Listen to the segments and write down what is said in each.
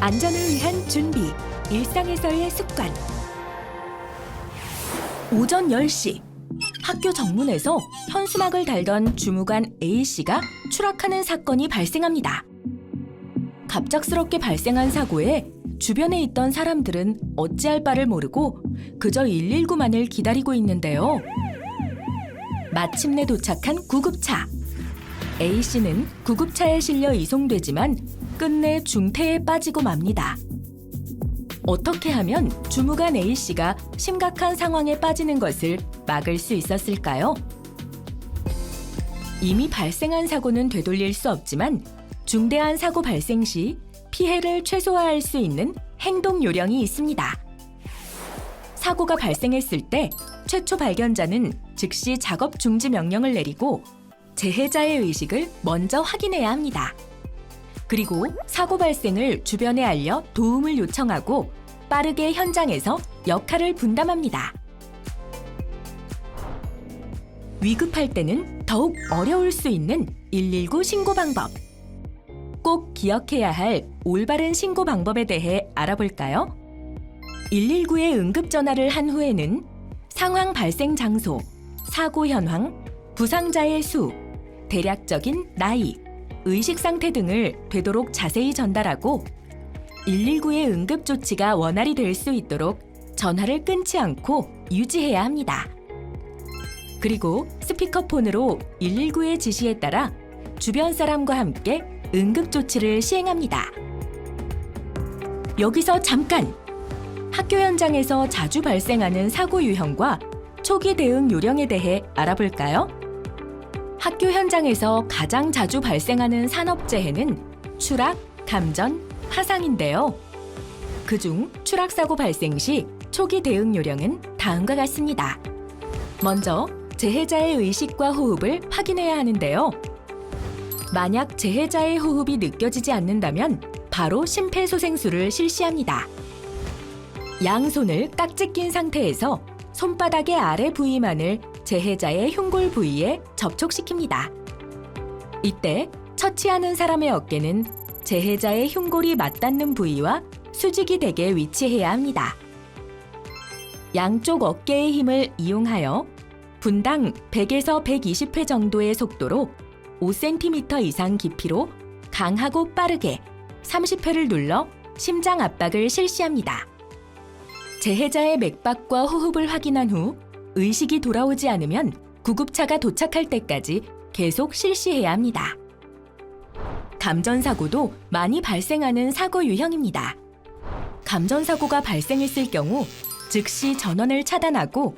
안전을 위한 준비, 일상에서의 습관. 오전 10시, 학교 정문에서 현수막을 달던 주무관 A씨가 추락하는 사건이 발생합니다. 갑작스럽게 발생한 사고에 주변에 있던 사람들은 어찌할 바를 모르고 그저 119만을 기다리고 있는데요. 마침내 도착한 구급차. A씨는 구급차에 실려 이송되지만 끝내 중태에 빠지고 맙니다. 어떻게 하면 주무관 A씨가 심각한 상황에 빠지는 것을 막을 수 있었을까요? 이미 발생한 사고는 되돌릴 수 없지만 중대한 사고 발생 시 피해를 최소화할 수 있는 행동 요령이 있습니다. 사고가 발생했을 때 최초 발견자는 즉시 작업 중지 명령을 내리고 재해자의 의식을 먼저 확인해야 합니다. 그리고 사고 발생을 주변에 알려 도움을 요청하고 빠르게 현장에서 역할을 분담합니다. 위급할 때는 더욱 어려울 수 있는 119 신고 방법. 꼭 기억해야 할 올바른 신고 방법에 대해 알아볼까요? 119에 응급 전화를 한 후에는 상황 발생 장소, 사고 현황, 부상자의 수, 대략적인 나이, 의식 상태 등을 되도록 자세히 전달하고 119의 응급 조치가 원활히 될 수 있도록 전화를 끊지 않고 유지해야 합니다. 그리고 스피커폰으로 119의 지시에 따라 주변 사람과 함께 응급 조치를 시행합니다. 여기서 잠깐! 학교 현장에서 자주 발생하는 사고 유형과 초기 대응 요령에 대해 알아볼까요? 학교 현장에서 가장 자주 발생하는 산업재해는 추락, 감전, 화상인데요. 그중 추락사고 발생 시 초기 대응 요령은 다음과 같습니다. 먼저 재해자의 의식과 호흡을 확인해야 하는데요. 만약 재해자의 호흡이 느껴지지 않는다면 바로 심폐소생술을 실시합니다. 양손을 깍지 낀 상태에서 손바닥의 아래 부위만을 재해자의 흉골 부위에 접촉시킵니다. 이때 처치하는 사람의 어깨는 재해자의 흉골이 맞닿는 부위와 수직이 되게 위치해야 합니다. 양쪽 어깨의 힘을 이용하여 분당 100에서 120회 정도의 속도로 5cm 이상 깊이로 강하고 빠르게 30회를 눌러 심장 압박을 실시합니다. 재해자의 맥박과 호흡을 확인한 후 의식이 돌아오지 않으면 구급차가 도착할 때까지 계속 실시해야 합니다. 감전사고도 많이 발생하는 사고 유형입니다. 감전사고가 발생했을 경우 즉시 전원을 차단하고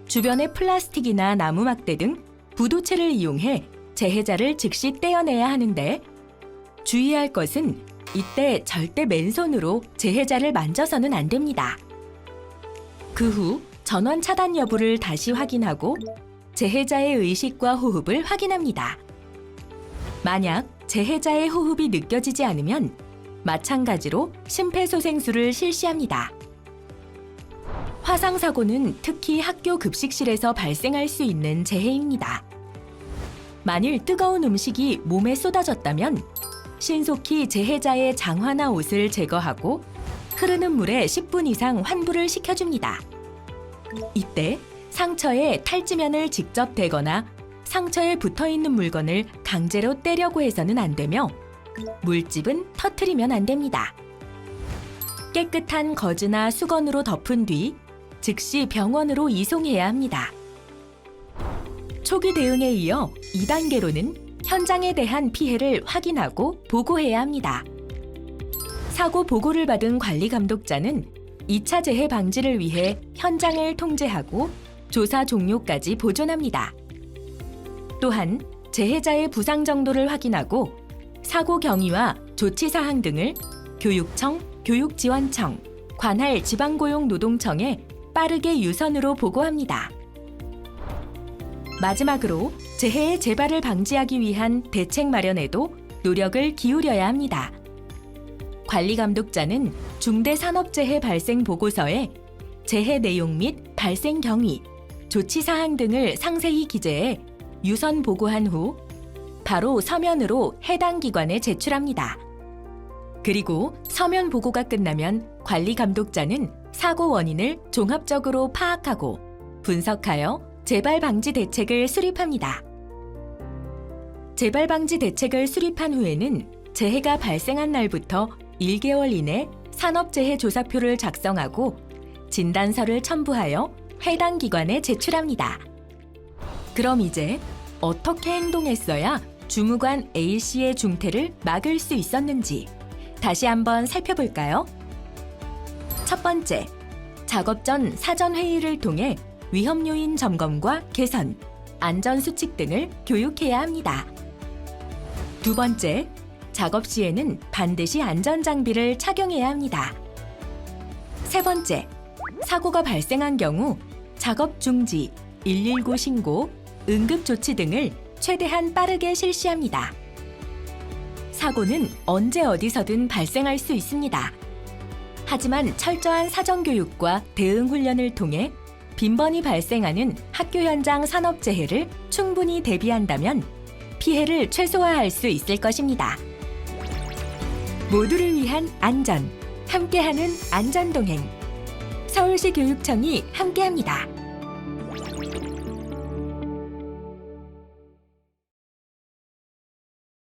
주변의 플라스틱이나 나무 막대 등 부도체를 이용해 재해자를 즉시 떼어내야 하는데 주의할 것은 이때 절대 맨손으로 재해자를 만져서는 안 됩니다. 그 후 전원 차단 여부를 다시 확인하고 재해자의 의식과 호흡을 확인합니다. 만약 재해자의 호흡이 느껴지지 않으면 마찬가지로 심폐소생술을 실시합니다. 화상사고는 특히 학교 급식실에서 발생할 수 있는 재해입니다. 만일 뜨거운 음식이 몸에 쏟아졌다면 신속히 재해자의 장화나 옷을 제거하고 흐르는 물에 10분 이상 환부를 시켜줍니다. 이때 상처에 탈지면을 직접 대거나 상처에 붙어있는 물건을 강제로 떼려고 해서는 안 되며 물집은 터트리면 안 됩니다. 깨끗한 거즈나 수건으로 덮은 뒤 즉시 병원으로 이송해야 합니다. 초기 대응에 이어 2단계로는 현장에 대한 피해를 확인하고 보고해야 합니다. 사고 보고를 받은 관리 감독자는 2차 재해 방지를 위해 현장을 통제하고 조사 종료까지 보존합니다. 또한 재해자의 부상 정도를 확인하고 사고 경위와 조치 사항 등을 교육청, 교육지원청, 관할 지방고용노동청에 빠르게 유선으로 보고합니다. 마지막으로 재해의 재발을 방지하기 위한 대책 마련에도 노력을 기울여야 합니다. 관리 감독자는 중대 산업재해 발생 보고서에 재해 내용 및 발생 경위, 조치 사항 등을 상세히 기재해 유선 보고한 후 바로 서면으로 해당 기관에 제출합니다. 그리고 서면 보고가 끝나면 관리 감독자는 사고 원인을 종합적으로 파악하고 분석하여 재발 방지 대책을 수립합니다. 재발 방지 대책을 수립한 후에는 재해가 발생한 날부터 1개월 이내 산업재해 조사표를 작성하고 진단서를 첨부하여 해당 기관에 제출합니다. 그럼 이제 어떻게 행동했어야 주무관 A씨의 중태를 막을 수 있었는지 다시 한번 살펴볼까요? 첫 번째, 작업 전 사전 회의를 통해 위험 요인 점검과 개선, 안전 수칙 등을 교육해야 합니다. 두 번째, 작업 시에는 반드시 안전 장비를 착용해야 합니다. 세 번째, 사고가 발생한 경우 작업 중지, 119 신고, 응급 조치 등을 최대한 빠르게 실시합니다. 사고는 언제 어디서든 발생할 수 있습니다. 하지만 철저한 사전 교육과 대응 훈련을 통해 빈번히 발생하는 학교 현장 산업재해를 충분히 대비한다면 피해를 최소화할 수 있을 것입니다. 모두를 위한 안전, 함께하는 안전동행. 서울시 교육청이 함께합니다.